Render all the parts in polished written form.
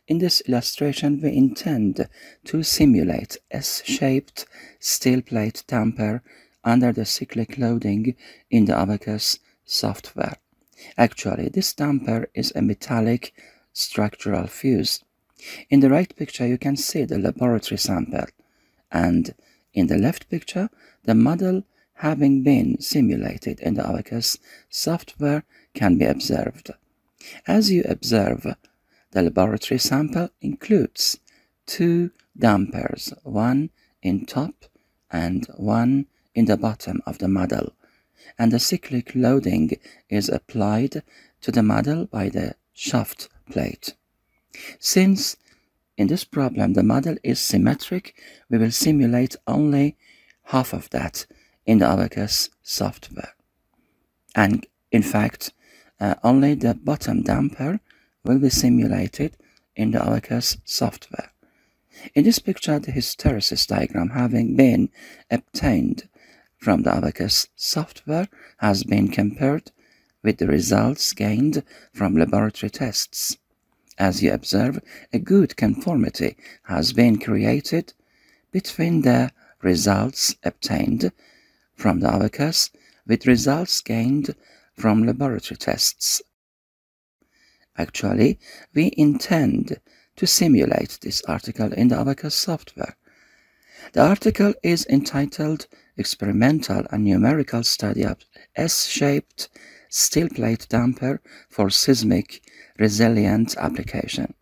In this illustration, we intend to simulate S-shaped steel plate damper under the cyclic loading in the Abaqus software. Actually, this damper is a metallic structural fuse. In the right picture, you can see the laboratory sample, and in the left picture, the model having been simulated in the Abaqus software can be observed. As you observe, the laboratory sample includes two dampers, one in top and one in the bottom of the model, and the cyclic loading is applied to the model by the shaft plate. Since in this problem the model is symmetric, we will simulate only half of that in the Abaqus software. And in fact, only the bottom damper will be simulated in the Abaqus software. In this picture, the hysteresis diagram having been obtained from the Abaqus software has been compared with the results gained from laboratory tests. As you observe, a good conformity has been created between the results obtained from the Abaqus with results gained from laboratory tests. Actually, we intend to simulate this article in the Abaqus software. The article is entitled Experimental and Numerical Study of S-shaped Steel Plate Damper for Seismic Resilient Application.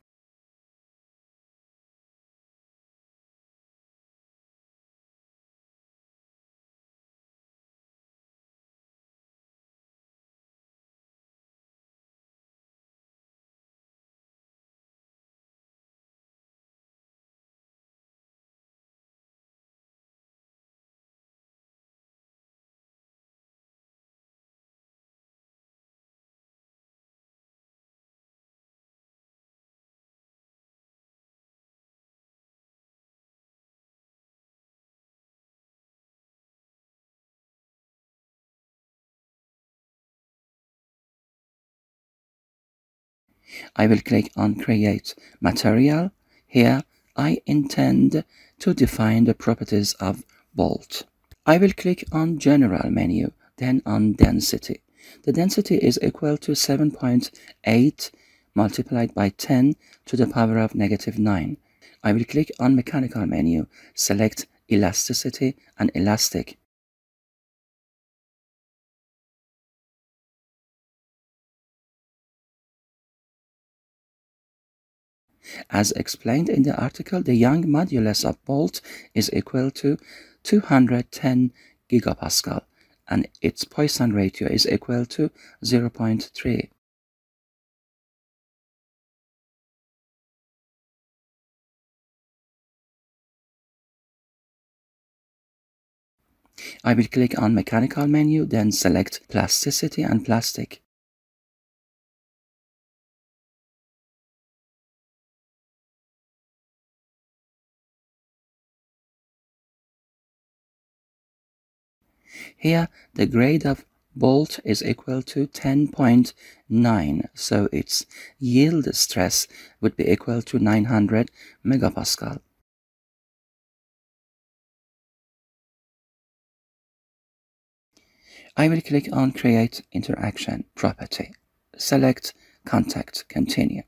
I will click on Create Material. Here, I intend to define the properties of bolt. I will click on General menu, then on Density. The density is equal to 7.8 multiplied by 10 to the power of -9. I will click on Mechanical menu, select Elasticity and Elastic. As explained in the article, the Young modulus of bolt is equal to 210 gigapascal, and its Poisson ratio is equal to 0.3. I will click on Mechanical menu, then select Plasticity and Plastic. Here, the grade of bolt is equal to 10.9, so its yield stress would be equal to 900 megapascal. I will click on Create Interaction property. Select Contact, Continue.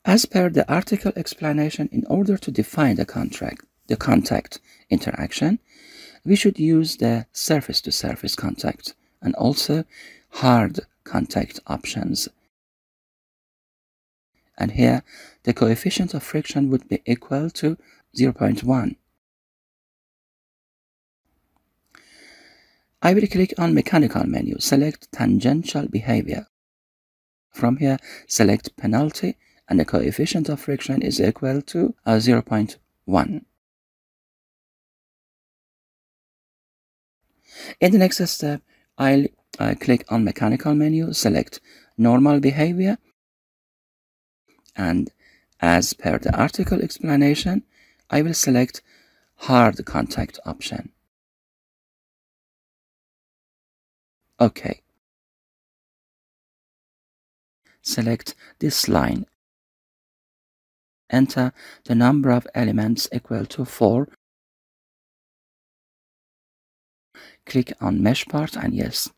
As per the article explanation, in order to define the contact interaction, we should use the surface-to-surface contact and also hard contact options. And here, the coefficient of friction would be equal to 0.1. I will click on Mechanical menu, select Tangential Behavior. From here, select Penalty, and the coefficient of friction is equal to 0.1. In the next step, I'll click on Mechanical menu, select Normal Behavior, and as per the article explanation, I will select Hard Contact option. OK. Select this line. Enter the number of elements equal to 4. Click on Mesh Part and yes.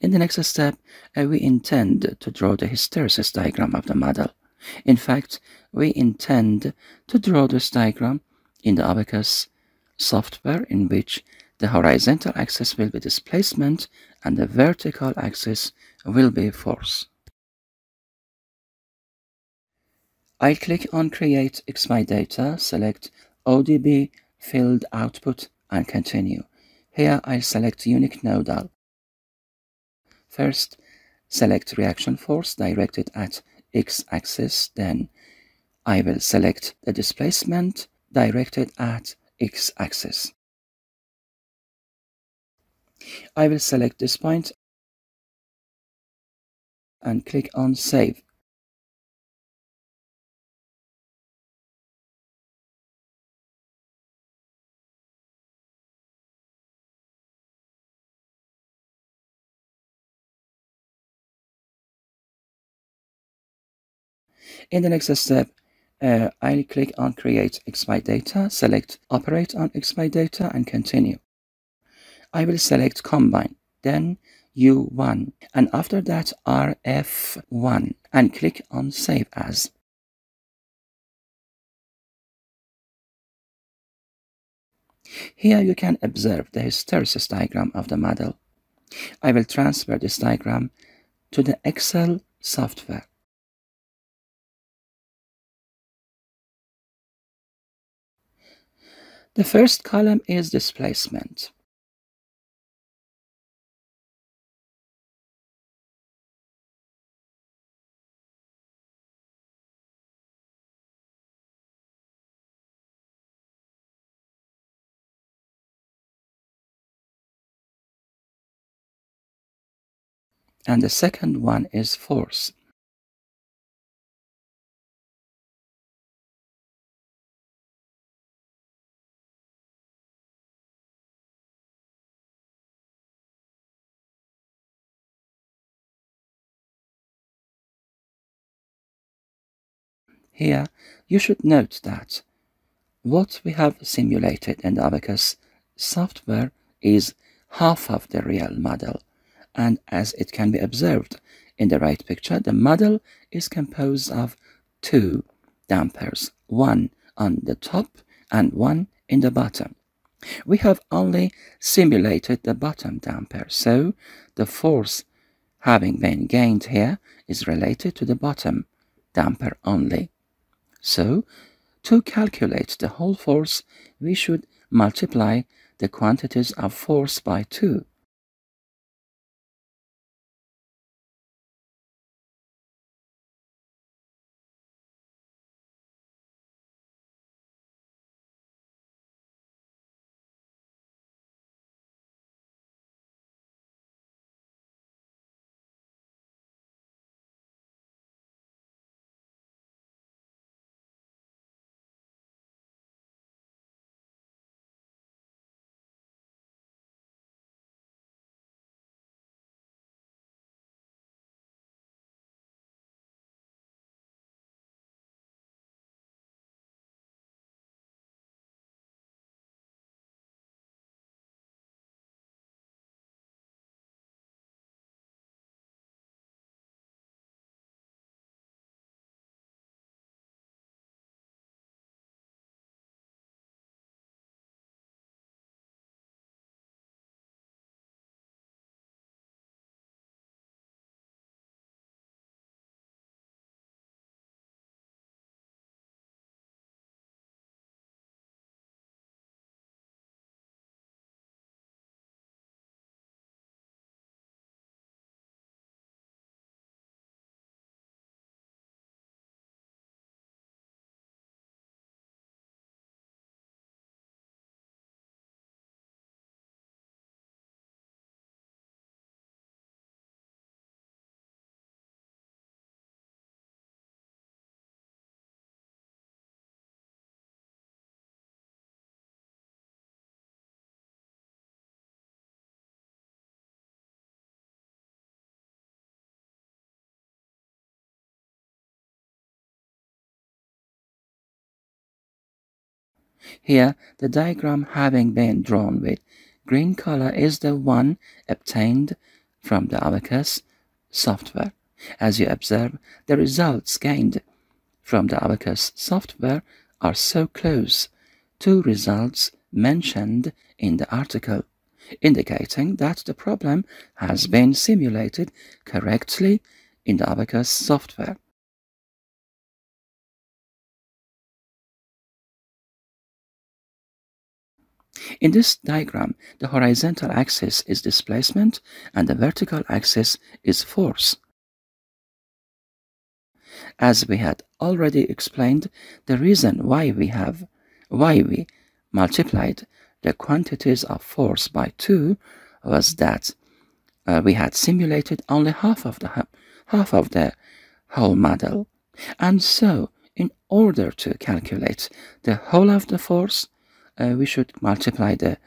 In the next step, we intend to draw the hysteresis diagram of the model. In fact, we intend to draw this diagram in the Abaqus software, in which the horizontal axis will be displacement and the vertical axis will be force. I'll click on Create XY Data, select ODB Field Output and continue. Here I'll select Unique Nodal. First, select Reaction Force directed at X-axis, then I will select the displacement directed at X-axis. I will select this point and click on Save. In the next step, I'll click on Create XY Data, select Operate on XY Data and continue. I will select Combine, then U1, and after that RF1, and click on Save As. Here you can observe the hysteresis diagram of the model. I will transfer this diagram to the Excel software. The first column is displacement. And the second one is force. Here, you should note that what we have simulated in the Abaqus software is half of the real model, and as it can be observed in the right picture, the model is composed of two dampers, one on the top and one in the bottom. We have only simulated the bottom damper, so the force having been gained here is related to the bottom damper only. So, to calculate the whole force, we should multiply the quantities of force by 2. Here, the diagram having been drawn with green color is the one obtained from the Abaqus software. As you observe, the results gained from the Abaqus software are so close to results mentioned in the article, indicating that the problem has been simulated correctly in the Abaqus software. In this diagram, the horizontal axis is displacement and the vertical axis is force. As we had already explained, the reason why we multiplied the quantities of force by 2 was that we had simulated only half of the whole model. And so, in order to calculate the whole of the force, we should multiply the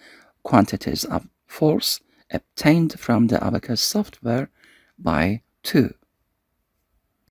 quantities of force obtained from the Abaqus software by 2.